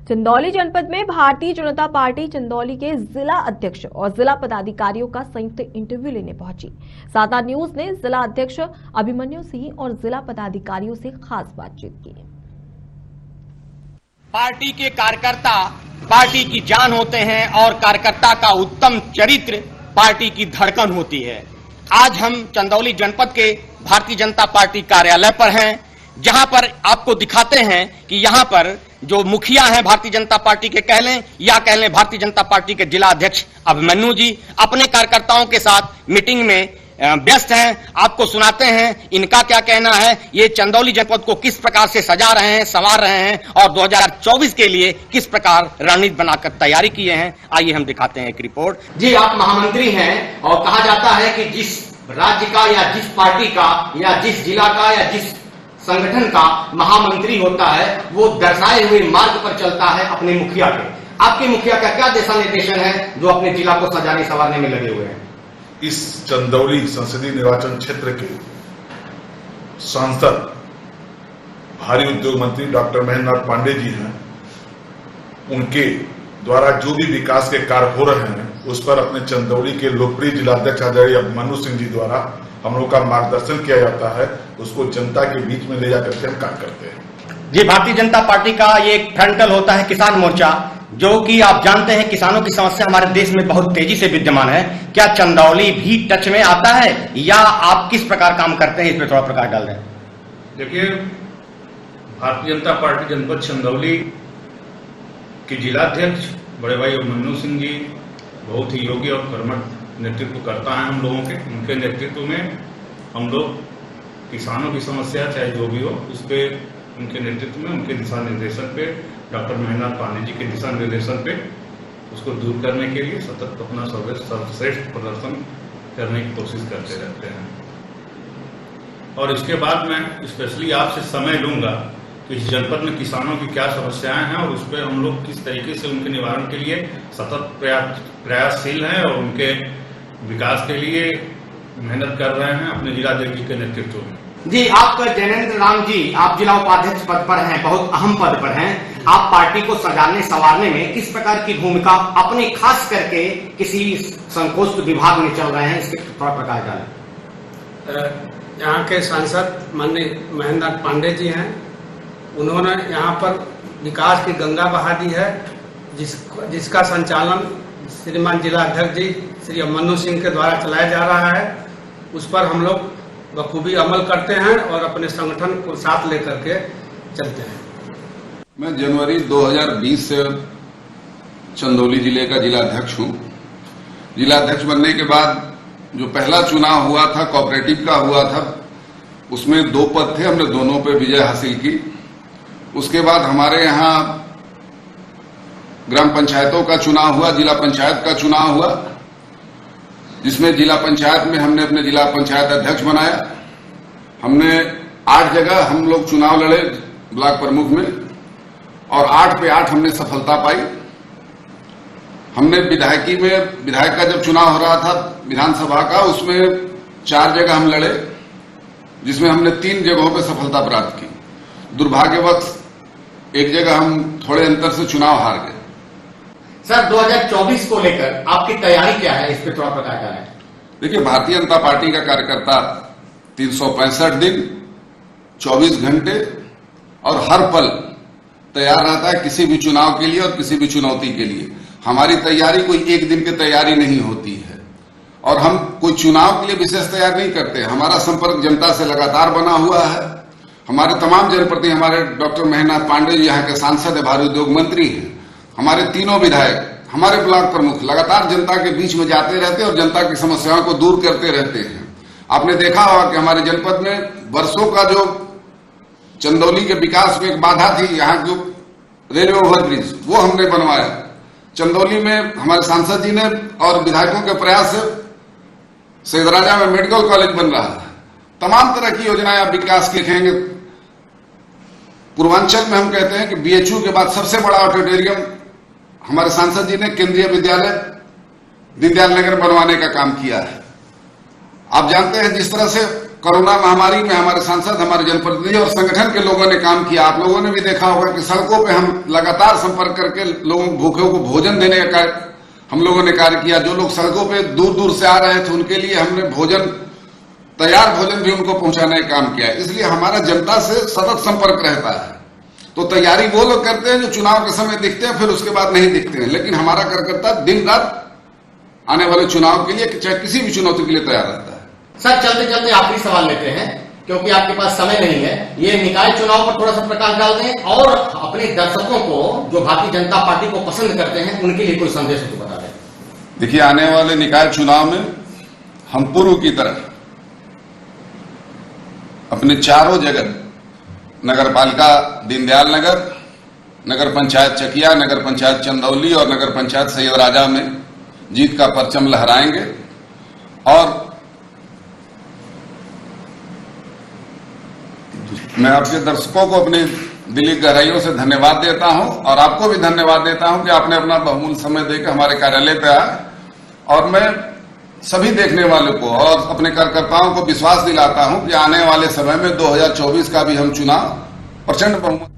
चंदौली जनपद में भारतीय जनता पार्टी चंदौली के जिला अध्यक्ष और जिला पदाधिकारियों का संयुक्त इंटरव्यू लेने पहुंची। साधा न्यूज ने जिला अध्यक्ष अभिमन्यु सिंह और जिला पदाधिकारियों से खास बातचीत की। पार्टी के कार्यकर्ता पार्टी की जान होते हैं और कार्यकर्ता का उत्तम चरित्र पार्टी की धड़कन होती है। आज हम चंदौली जनपद के भारतीय जनता पार्टी कार्यालय पर हैं, जहां पर आपको दिखाते हैं कि यहां पर जो मुखिया हैं भारतीय जनता पार्टी के कह लें भारतीय जनता पार्टी के जिला अध्यक्ष अभिमन्यु जी अपने कार्यकर्ताओं के साथ मीटिंग में व्यस्त हैं। आपको सुनाते हैं इनका क्या कहना है, ये चंदौली जनपद को किस प्रकार से सजा रहे हैं, संवार रहे हैं और 2024 के लिए किस प्रकार रणनीति बनाकर तैयारी किए हैं। आइए हम दिखाते हैं एक रिपोर्ट। जी, आप महामंत्री हैं और कहा जाता है कि जिस राज्य का या जिस पार्टी का या जिस जिला का या जिस संगठन का महामंत्री होता है वो दर्शाए हुए मार्ग पर चलता है अपने मुखिया के। आपके मुखिया का क्या दिशा निर्देशन है जो अपने जिला को सजाने संवारने में लगे हुए हैं? इस चंदौली संसदीय निर्वाचन क्षेत्र के सांसद भारी उद्योग मंत्री डॉक्टर महेंद्र नाथ पांडे जी हैं। उनके द्वारा जो भी विकास के कार्य हो रहे हैं उस पर अपने चंदौली के लोकप्रिय जिलाध्यक्ष आदरणीय अभिमन्यु सिंह जी द्वारा हम लोग का मार्गदर्शन किया जाता है। उसको जनता के बीच में ले जाकर के हम कार्य करते हैं। जी, भारतीय जनता पार्टी का ये एक फ्रंटल होता है किसान मोर्चा, जो कि आप जानते हैं किसानों की समस्या हमारे देश में बहुत तेजी से विद्यमान है। क्या चंदौली भी टच में आता है या आप किस प्रकार काम करते हैं, इस पर थोड़ा प्रकाश डाल दें। देखिए, भारतीय जनता पार्टी जनपद चंदौली के जिलाध्यक्ष बड़े भाई अभिमन्यु सिंह जी बहुत ही योग्य और कर्मठ नेतृत्व करता है हम लोगों के। उनके नेतृत्व में हम लोग किसानों की समस्या चाहे जो भी हो उस पर उनके नेतृत्व में उनके दिशा निर्देशन पे डॉक्टर महेंद्र नाथ पांडे जी के दिशा निर्देशन पे उसको दूर करने के लिए सतत अपना सर्वश्रेष्ठ प्रदर्शन करने की कोशिश करते रहते हैं। और इसके बाद मैं स्पेशली आपसे समय लूंगा कि इस जनपद में किसानों की क्या समस्याएं हैं और उस पर हम लोग किस तरीके से उनके निवारण के लिए सतत प्रयासशील हैं और उनके विकास के लिए मेहनत कर रहे हैं अपने जिलाध्यक्ष जी के नेतृत्व में। जी, आप जैनेन्द्र राम जी, आप जिला उपाध्यक्ष पद पर हैं, बहुत अहम पद पर हैं। आप पार्टी को सजाने संवारने में किस प्रकार की भूमिका अपने खास करके किसी संकोच विभाग में चल रहे हैं, इसके थोड़ा प्रकाश डालें। यहाँ के सांसद माननीय महेंद्र नाथ पांडे जी हैं। उन्होंने यहाँ पर विकास की गंगा बहा दी है, जिसका संचालन श्रीमान जिला अध्यक्ष जी श्री अभिमन्यु सिंह के द्वारा चलाया जा रहा है। उस पर हम लोग बखूबी अमल करते हैं और अपने संगठन को साथ लेकर के चलते हैं। मैं जनवरी 2020 से चंदौली जिले का जिलाध्यक्ष हूँ। जिलाध्यक्ष बनने के बाद जो पहला चुनाव हुआ था कोऑपरेटिव का हुआ था, उसमें 2 पद थे, हमने दोनों पे विजय हासिल की। उसके बाद हमारे यहाँ ग्राम पंचायतों का चुनाव हुआ, जिला पंचायत का चुनाव हुआ, जिसमें जिला पंचायत में हमने अपने जिला पंचायत अध्यक्ष बनाया। हमने 8 जगह हम लोग चुनाव लड़े ब्लॉक प्रमुख में और 8 पे 8 हमने सफलता पाई। हमने विधायकी में विधायक का जब चुनाव हो रहा था विधानसभा का, उसमें 4 जगह हम लड़े, जिसमें हमने 3 जगहों पे सफलता प्राप्त की। दुर्भाग्यवश एक जगह हम थोड़े अंतर से चुनाव हार गए। सर, 2024 को लेकर आपकी तैयारी क्या है, इस पर थोड़ा प्रकाश डालें। देखिए, भारतीय जनता पार्टी का कार्यकर्ता 365 दिन 24 घंटे और हर पल तैयार रहता है किसी भी चुनाव के लिए और किसी भी चुनौती के लिए। हमारी तैयारी कोई एक दिन की तैयारी नहीं होती है और हम कोई चुनाव के लिए विशेष तैयार नहीं करते। हमारा संपर्क जनता से लगातार बना हुआ है। हमारे तमाम जनप्रतिनिधि, हमारे डॉक्टर महेंद्र नाथ पांडे जी यहाँ के सांसद है, भारी उद्योग मंत्री हैं, हमारे तीनों विधायक, हमारे ब्लॉक प्रमुख लगातार जनता के बीच में जाते रहते हैं और जनता की समस्याओं को दूर करते रहते हैं। आपने देखा होगा कि हमारे जनपद में वर्षों का जो चंदौली के विकास में एक बाधा थी, यहाँ जो रेलवे ओवरब्रिज, वो हमने बनवाया। चंदौली में हमारे सांसद जी ने और विधायकों के प्रयास से सैदराजा में मेडिकल कॉलेज बन रहा है। तमाम तरह की योजनाएं आप विकास की देखेंगे। पूर्वांचल में हम कहते हैं कि बीएचयू के बाद सबसे बड़ा ऑडिटोरियम हमारे सांसद जी ने केंद्रीय विद्यालय दीनदयाल नगर बनवाने का काम किया है। आप जानते हैं जिस तरह से कोरोना महामारी में हमारे सांसद, हमारे जनप्रतिनिधि और संगठन के लोगों ने काम किया। आप लोगों ने भी देखा होगा कि सड़कों पे हम लगातार संपर्क करके लोगों भूखों को भोजन देने का कार्य हम लोगों ने कार्य किया। जो लोग सड़कों पे दूर दूर से आ रहे थे उनके लिए हमने तैयार भोजन भी उनको पहुंचाने का काम किया। इसलिए हमारा जनता से सतत संपर्क रहता है। तो तैयारी वो लोग करते हैं जो चुनाव के समय दिखते हैं, फिर उसके बाद नहीं दिखते हैं, लेकिन हमारा कार्यकर्ता दिन रात आने वाले चुनाव के लिए, चाहे किसी भी चुनौती के लिए तैयार रहता है। सर, चलते चलते आखिरी सवाल लेते हैं, क्योंकि आपके पास समय नहीं है। ये निकाय चुनाव पर थोड़ा सा प्रकाश डाल दें और अपने दर्शकों को, जो भारतीय जनता पार्टी को पसंद करते हैं, उनके लिए कोई संदेश हो तो बता दें। देखिए, आने वाले निकाय चुनाव में हम पूर्व की तरह अपने चारों जगह, नगर पालिका दीनदयाल नगर, नगर पंचायत चकिया, नगर पंचायत चंदौली और नगर पंचायत सैयद राजा में जीत का परचम लहराएंगे। और मैं आपके दर्शकों को अपनी दिली गहराइयों से धन्यवाद देता हूं और आपको भी धन्यवाद देता हूं कि आपने अपना बहुमूल्य समय देकर हमारे कार्यालय पे आए। और मैं सभी देखने वालों को और अपने कार्यकर्ताओं को विश्वास दिलाता हूं कि आने वाले समय में 2024 का भी हम चुनाव प्रचंड बहुमत